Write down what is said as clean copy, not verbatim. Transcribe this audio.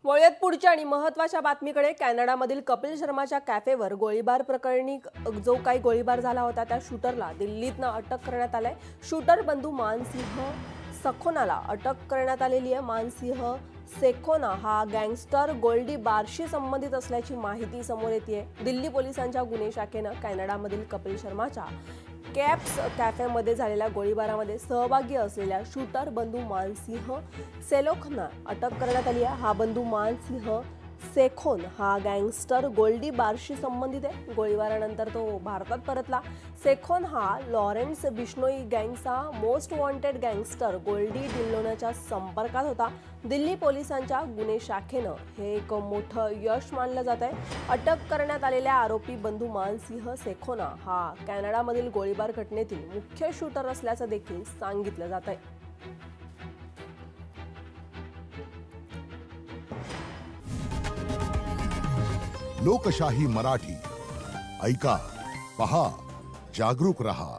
वळूयात पुढच्या आणि महत्त्वाच्या बातमीकडे। कॅनडामधील कपिल शर्माच्या कॅफेवर गोळीबार प्रकरणी जो काही गोळीबार झाला होता त्या शूटरला दिल्लीतनं अटक करण्यात आलंय। शूटर बंधू मानसिंह सखोनाला अटक करण्यात आलेली आहे। मानसिंह सेखोना हा गँगस्टर गोल्डी बारशी संबंधित असल्याची माहिती समोर येते। दिल्ली पोलिसांच्या गुन्हे शाखेनं कॅनडामधील कपिल शर्माच्या कॅप्स कॅफेमध्ये झालेल्या गोळीबारामध्ये सहभागी असलेल्या शूटर बंधू मानसिंह सेलोखना अटक करण्यात आली आहे। हा बंधू मानसिंह सेखोन हा गँगस्टर गोल्डी बारशी संबंधित आहे। गोळीबारानंतर तो भारतात परतला। सेखोन हा लॉरेन्स बिश्नोई गँगचा मोस्ट वॉन्टेड गँगस्टर गोल्डी डिल्लोनाच्या संपर्कात होता। दिल्ली पोलिसांच्या गुन्हे शाखेनं हे एक मोठं यश मानलं जात आहे। अटक करण्यात आलेल्या आरोपी बंधू मानसिंह सेखोना हा कॅनडामधील गोळीबार घटनेतील मुख्य शूटर असल्याचं देखील सांगितलं जात आहे। लोकशाही मराठी ऐका, पहा, जागरूक रहा।